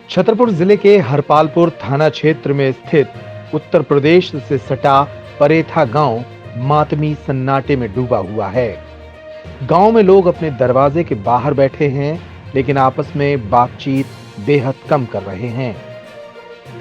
छतरपुर जिले के हरपालपुर थाना क्षेत्र में स्थित उत्तर प्रदेश से सटा परेथा गांव मातमी सन्नाटे में डूबा हुआ है। गांव में लोग अपने दरवाजे के बाहर बैठे हैं, लेकिन आपस में बातचीत बेहद कम कर रहे हैं।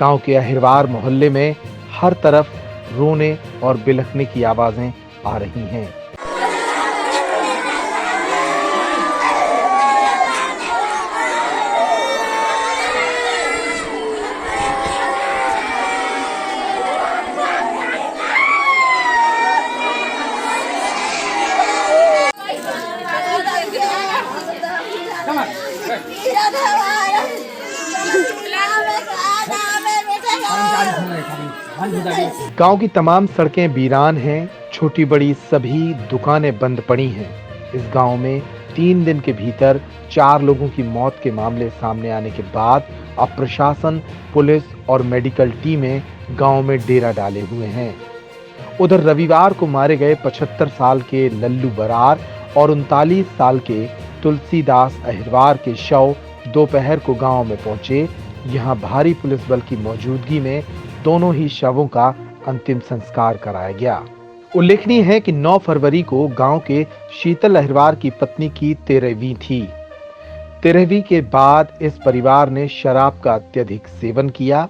गांव के अहिरवार मोहल्ले में हर तरफ रोने और बिलखने की आवाजें आ रही हैं। गांव की तमाम सड़कें वीरान हैं, छोटी बड़ी सभी दुकानें बंद पड़ी हैं। इस गांव में 3 दिन के भीतर 4 लोगों की मौत के मामले सामने आने के बाद अब प्रशासन, पुलिस और मेडिकल टीमें गांव में डेरा डाले हुए हैं। उधर रविवार को मारे गए 75 साल के लल्लू बरार और 39 साल के तुलसीदास अहिरवार के शव दोपहर को गांव में पहुंचे। यहां भारी पुलिस बल की मौजूदगी में दोनों ही शवों का अंतिम संस्कार कराया गया। उल्लेखनीय है कि 9 फरवरी को गांव के शीतल अहिरवार की पत्नी की 13वीं थी। 13वीं के बाद इस परिवार ने शराब का अत्यधिक सेवन किया।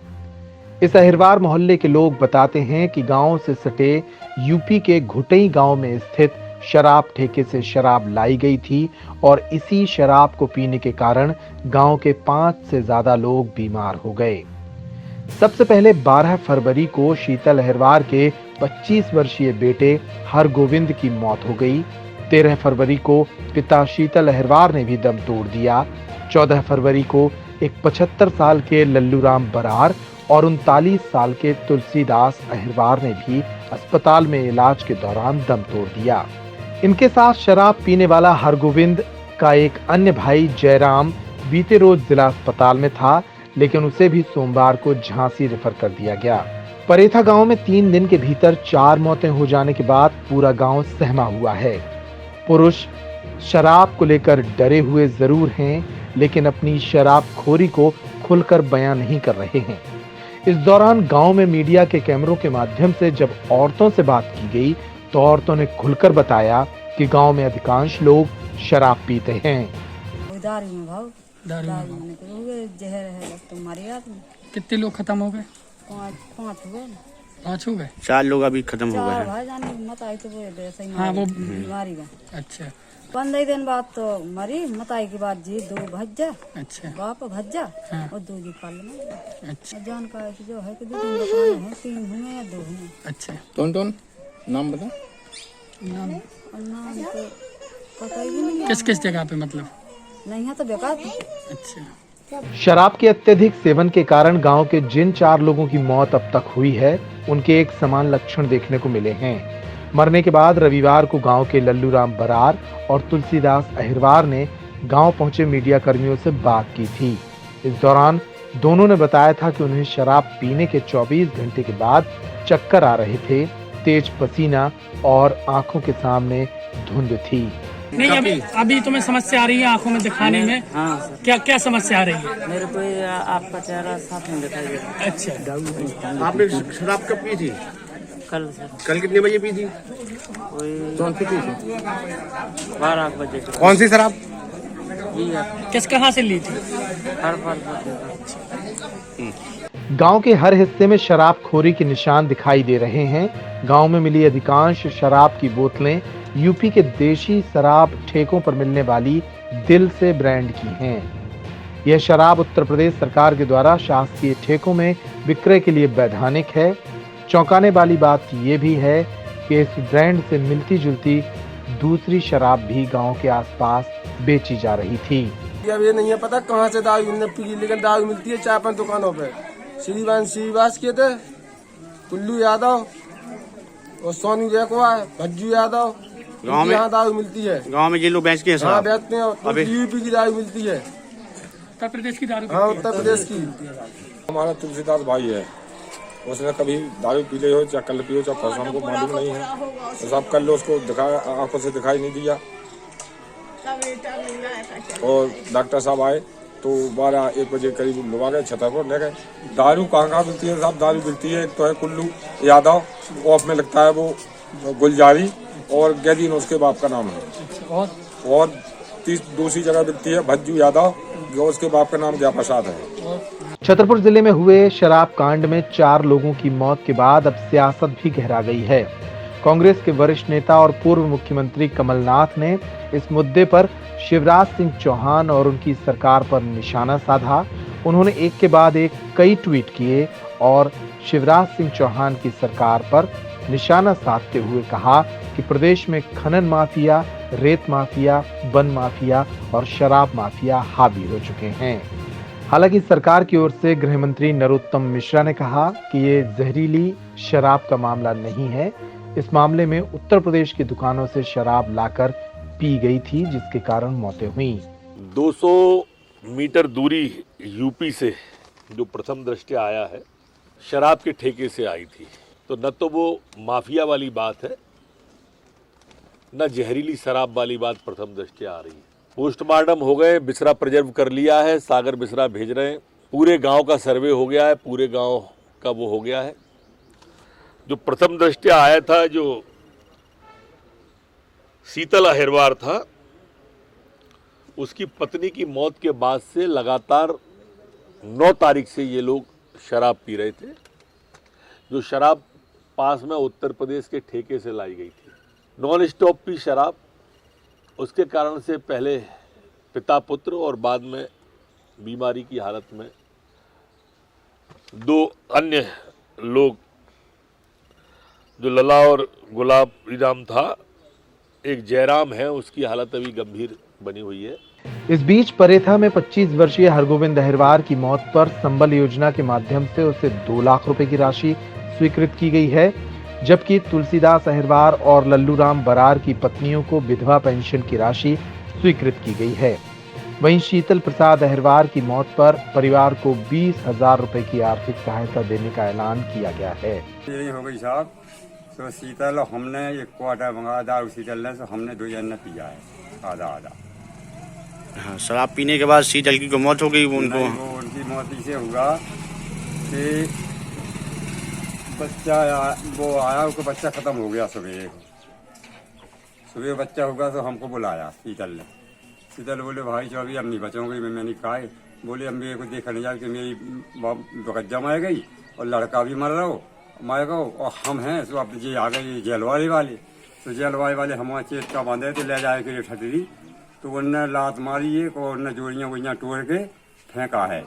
इस अहिरवार मोहल्ले के लोग बताते हैं कि गांव से सटे यूपी के घुटई गांव में स्थित शराब ठेके से शराब लाई गई थी और इसी शराब को पीने के कारण गांव के 5 से ज्यादा लोग बीमार हो गए। सबसे पहले 12 फरवरी को शीतल अहिरवार के 25 वर्षीय बेटे हरगोविंद की मौत हो गई। 13 फरवरी को पिता शीतल अहिरवार ने भी दम तोड़ दिया। 14 फरवरी को एक 75 साल के लल्लूराम बरार और 39 साल के तुलसीदास अहिरवार ने भी अस्पताल में इलाज के दौरान दम तोड़ दिया। इनके साथ शराब पीने वाला हरगोविंद का एक अन्य भाई जयराम बीते रोज जिला अस्पताल में था, लेकिन उसे भी सोमवार को झांसी रेफर कर दिया गया। परेथा गांव में 3 दिन के भीतर 4 मौतें हो जाने के बाद पूरा गांव सहमा हुआ है। पुरुष शराब को लेकर डरे हुए जरूर हैं, लेकिन अपनी शराबखोरी को खुलकर बयां नहीं कर रहे हैं। इस दौरान गांव में मीडिया के कैमरों के माध्यम से जब औरतों से बात की गई, तो औरतों ने खुलकर बताया कि गांव में अधिकांश लोग शराब पीते हैं। जहर है तो मारे आदमी। कितने लोग खत्म हो गए? 5 हुए। 5 हो गए? 4 लोग अभी खत्म हो गए हैं। भाई जाने मत आई तो वो ऐसे ही हाँ, वो मारी गए। अच्छा 15 दिन बाद तो मरी, मत आई के बाद जी 2 भज्जा। अच्छा बाप भज्जा हाँ। और 2 जी पाल में। अच्छा जान का ऐसे जो है कि 2 दुकानें हैं, 3 हुए या 2 हुए। अच्छा टोन नाम बता। नाम और नाम तो पता ही नहीं। किस किस जगह पे मतलब? नहीं है तो बेकार। अच्छा शराब के अत्यधिक सेवन के कारण गांव के जिन 4 लोगों की मौत अब तक हुई है, उनके एक समान लक्षण देखने को मिले हैं। मरने के बाद रविवार को गांव के लल्लूराम बरार और तुलसीदास अहिरवार ने गांव पहुंचे मीडिया कर्मियों से बात की थी। इस दौरान दोनों ने बताया था कि उन्हें शराब पीने के 24 घंटे के बाद चक्कर आ रहे थे, तेज पसीना और आंखों के सामने धुंध थी। नहीं, अभी तुम्हें समस्या आ रही है आंखों में दिखाने में? हाँ सर। क्या समस्या आ रही है? मेरे को ये आपका चेहरा साफ नहीं दिखाई दे रहा। अच्छा आपने शराब कब पी थी? कल सर। कल कितने बजे पी थी? कोई कौन सी थी? 12 बजे। कौन सी शराब? किस कहाँ से ली थी? हर फल। गांव के हर हिस्से में शराबखोरी के निशान दिखाई दे रहे हैं। गांव में मिली अधिकांश शराब की बोतलें यूपी के देशी शराब ठेकों पर मिलने वाली दिल से ब्रांड की हैं। यह शराब उत्तर प्रदेश सरकार के द्वारा शासकीय ठेकों में विक्रय के लिए वैधानिक है। चौंकाने वाली बात यह भी है कि इस ब्रांड से मिलती जुलती दूसरी शराब भी गांव के आसपास बेची जा रही थी। अब ये नहीं है पता कहाँ से दारू पी, लेकिन दारू मिलती है 4-5 दुकानों पे। श्रीवास किए थे, कुल्लू यादव और सोनू जयकवार, भज्जू यादव, गाँव में यहाँ दारू मिलती है। गांव में ये लोग बेचते हैं शराब? बेचते हैं। यूपी की दारू मिलती है। उत्तर प्रदेश की दारू? हाँ, उत्तर प्रदेश की। हमारा तुलसीदास भाई है, उसने कभी दारू पी ली हो, चाहे कल पियो चाहे परसों, हमको मालूम नहीं है। तो सब कल उसको आंखों से दिखाई नहीं दिया और डॉक्टर साहब आए तो 12-1 बजे करीब लोग आ गए, छतरपुर ले गए। दारू कहाँ मिलती है साहब? दारू मिलती है, एक तो है कुल्लू यादव, ऑफ में लगता है वो गुलजारी, और गैदीन उसके बाप का नाम है। और दूसरी जगह मिलती है भज्जू यादव, जो उसके बाप का नाम गया प्रसाद है। छतरपुर जिले में हुए शराब कांड में 4 लोगों की मौत के बाद अब सियासत भी गहरा गई है। कांग्रेस के वरिष्ठ नेता और पूर्व मुख्यमंत्री कमलनाथ ने इस मुद्दे पर शिवराज सिंह चौहान और उनकी सरकार पर निशाना साधा। उन्होंने एक के बाद एक कई ट्वीट किए और शिवराज सिंह चौहान की सरकार पर निशाना साधते हुए कहा कि प्रदेश में खनन माफिया, रेत माफिया, वन माफिया और शराब माफिया हावी हो चुके हैं। हालांकि सरकार की ओर से गृह मंत्री नरोत्तम मिश्रा ने कहा कि ये जहरीली शराब का मामला नहीं है। इस मामले में उत्तर प्रदेश की दुकानों से शराब लाकर पी गई थी, जिसके कारण मौतें हुई। 200 मीटर दूरी यूपी से जो प्रथम दृष्टया आया है, शराब के ठेके से आई थी। तो न तो वो माफिया वाली बात है, न जहरीली शराब वाली बात प्रथम दृष्टया आ रही है। पोस्टमार्टम हो गए, बिसरा प्रिजर्व कर लिया है, सागर बिसरा भेज रहे हैं, पूरे गांव का सर्वे हो गया है, पूरे गांव का वो हो गया है। जो प्रथम दृष्टया आया था, जो शीतल अहिरवार था, उसकी पत्नी की मौत के बाद से लगातार 9 तारीख से ये लोग शराब पी रहे थे। जो शराब पास में उत्तर प्रदेश के ठेके से लाई गई थी, नॉन स्टॉप पी शराब। उसके कारण से पहले पिता पुत्र और बाद में बीमारी की हालत में 2 अन्य लोग, जो लला और गुलाब इनाम था, एक जयराम है, उसकी हालत अभी गंभीर बनी हुई है। इस बीच परेथा में 25 वर्षीय हरगोविंद अहिरवार की मौत पर संबल योजना के माध्यम से उसे 2 लाख रुपए की राशि स्वीकृत की गई है, जबकि तुलसीदास अहिरवार और लल्लूराम बरार की पत्नियों को विधवा पेंशन की राशि स्वीकृत की गई है। वहीं शीतल प्रसाद अहिरवार की मौत पर परिवार को 20,000 रुपए की आर्थिक सहायता देने का ऐलान किया गया है। यही हो गई साहब, तो शीतल हमने 1 क्वार्टर मंगाया दारू शीतल ने, तो हमने 2 जन ने पिया है आधा आधा। हाँ, शराब पीने के बाद शीतल की मौत हो गई। उनको उनकी मौत इसे हुआ कि बच्चा वो आया, उसका बच्चा खत्म हो गया। सुबह बच्चा होगा तो हमको बुलाया शीतल ने। शीतल बोले भाई जो अभी हम नहीं बचाऊंगी। मैंने कहा, बोले अम्बे को देखने जा कि मेरी बगज्जा मार गई और लड़का भी मर रहा हो मारेगा, और हम हैं तो अब ये आ गए जेलवाड़ी वाले। तो जेलवाड़ी वाले हमारे चेत का बांधे थे ले जाए के ठटरी, तो उनने लात मारी एक और उनने जोड़ियाँ वोड़ियाँ तोड़ के फेंका है।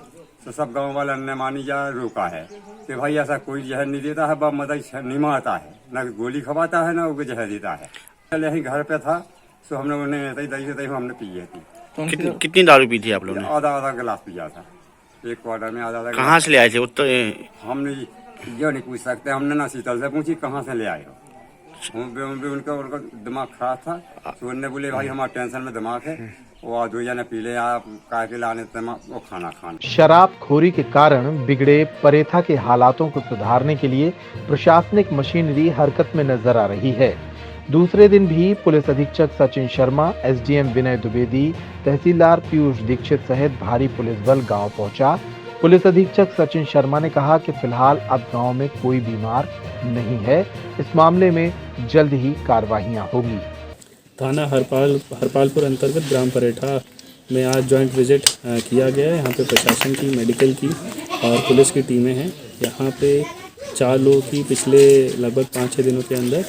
तो सब गांव वाला ने मानी जा रोका है कि भाई ऐसा कोई जहर नहीं देता है, बाप मदद नहीं मारता है, न गोली खवाता है, न वो जहर देता है। पहले ही घर पे था तो हमने उन्हें दही हमने पी थी। कितनी दारू पी थी आप लोगों ने? आधा गिलास पिया था 1 क्वार्टर में, आधा। कहाँ से ले आए थे? हमने ये नहीं पूछ सकते, हमने ना शीतल से पूछी कहाँ से ले आए हो। उनका दिमाग खराब था, तो उन्होंने बोले भाई हमारा टेंशन में दिमाग है, वो 2 जने पी ले, आप का के लाने वो खाना खाना। शराबखोरी के कारण बिगड़े परेथा के हालातों को सुधारने के लिए प्रशासनिक मशीनरी हरकत में नजर आ रही है। दूसरे दिन भी पुलिस अधीक्षक सचिन शर्मा, एसडीएम विनय द्विवेदी, तहसीलदार पीयूष दीक्षित सहित भारी पुलिस बल गांव पहुंचा। पुलिस अधीक्षक सचिन शर्मा ने कहा कि फिलहाल अब गांव में कोई बीमार नहीं है। इस मामले में जल्द ही कार्रवाइयां होगी। थाना हरपालपुर अंतर्गत ग्राम परेठा में आज जॉइंट विजिट किया गया है। यहाँ पे प्रशासन की, मेडिकल की और पुलिस की टीमें हैं। यहाँ पे 4 लोगों की पिछले लगभग 5-6 दिनों के अंदर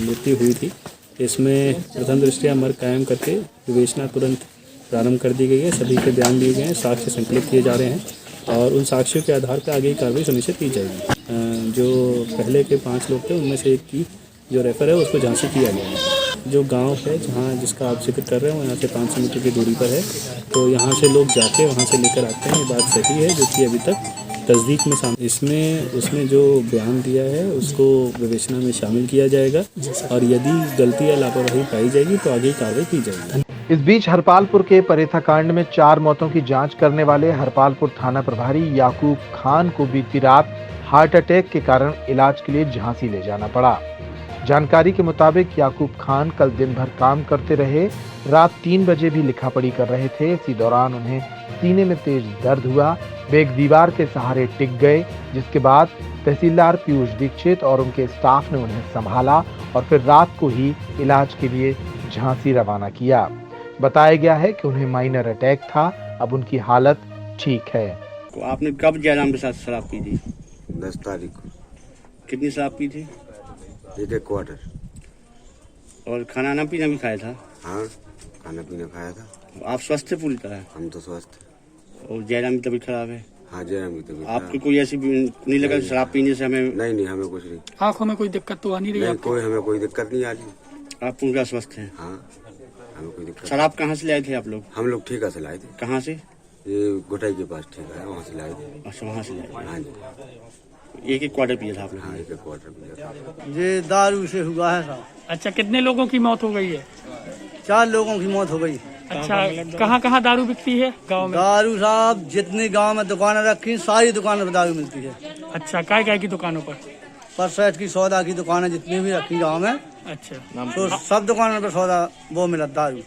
मृत्यु हुई थी। इसमें प्रथम दृष्टया मर्ग कायम करके विवेचना तुरंत प्रारंभ कर दी गई है। सभी के बयान लिए गए हैं, साक्ष्य संकलित किए जा रहे हैं और उन साक्ष्यों के आधार पर आगे की कार्रवाई सुनिश्चित की जाएगी। जो पहले के 5 लोग थे उनमें से एक की जो रेफर है उसको झांसी किया गया है। जो गांव है जहां जिसका आप जिक्र कर रहे हो, यहाँ से 500 मीटर की दूरी पर है, तो यहाँ से लोग जाके वहाँ से लेकर आते हैं। ये बात सही है, जो कि अभी तक तस्दीक में शामिल। इसमें उसने जो बयान दिया है उसको विवेचना में शामिल किया जाएगा और यदि गलती या लापरवाही पाई जाएगी तो आगे कार्रवाई की जाएगी। इस बीच हरपालपुर के परेथा कांड में 4 मौतों की जांच करने वाले हरपालपुर थाना प्रभारी याकूब खान को बीती रात हार्ट अटैक के कारण इलाज के लिए झांसी ले जाना पड़ा। जानकारी के मुताबिक याकूब खान कल दिन भर काम करते रहे, रात 3 बजे भी लिखा पढ़ी कर रहे थे। इसी दौरान उन्हें सीने में तेज दर्द हुआ। वे एक दीवार के सहारे टिक गए, जिसके बाद तहसीलदार पीयूष दीक्षित और उनके स्टाफ ने उन्हें संभाला और फिर रात को ही इलाज के लिए झांसी रवाना किया। बताया गया है कि उन्हें माइनर अटैक था। अब उनकी हालत ठीक है। तो आपने कब जयराम के साथ शराब पी थी? 10 तारीख को। कितनी शराब पी थी? 1 क्वार्टर। और खाना ना पीना भी खाया था? हाँ, खाना पीना खाया था। आप स्वस्थ थे पूरी तरह? हम तो स्वस्थ। और जयराम की तबीयत खराब है? हाँ, जयराम की तबीयत। आपको कोई ऐसी नहीं लगा शराब पीने से हमें? नहीं, हमें कुछ नहीं। आंखों में कोई दिक्कत तो आ नहीं रही? नहीं, कोई हमें कोई दिक्कत नहीं आ रही। आप पूरा स्वस्थ हैं? हाँ, हमें कोई दिक्कत। शराब कहाँ से लाए थे आप लोग? हम लोग ठेका से लाए थे। कहाँ से? ये गोटाई के पास ठेका है, वहाँ से लाए थे। अच्छा, वहाँ से लाए? हाँ जी। 1 क्वार्टर पिया था आप लोग? हाँ, 1 क्वार्टर पिया। ये दारू से हुआ है साहब। अच्छा, कितने लोगों की मौत हो गई है? 4 लोगों की मौत हो गई। अच्छा, कहाँ कहाँ दारू बिकती है गांव में? दारू साहब जितनी गांव में दुकानें रखी सारी दुकानों पर दारू मिलती है। अच्छा, काय की दुकानों पर? परसेट की सौदा की दुकानें जितनी भी रखी गांव में, अच्छा, तो सब दुकानों पर सौदा वो मिला दारू।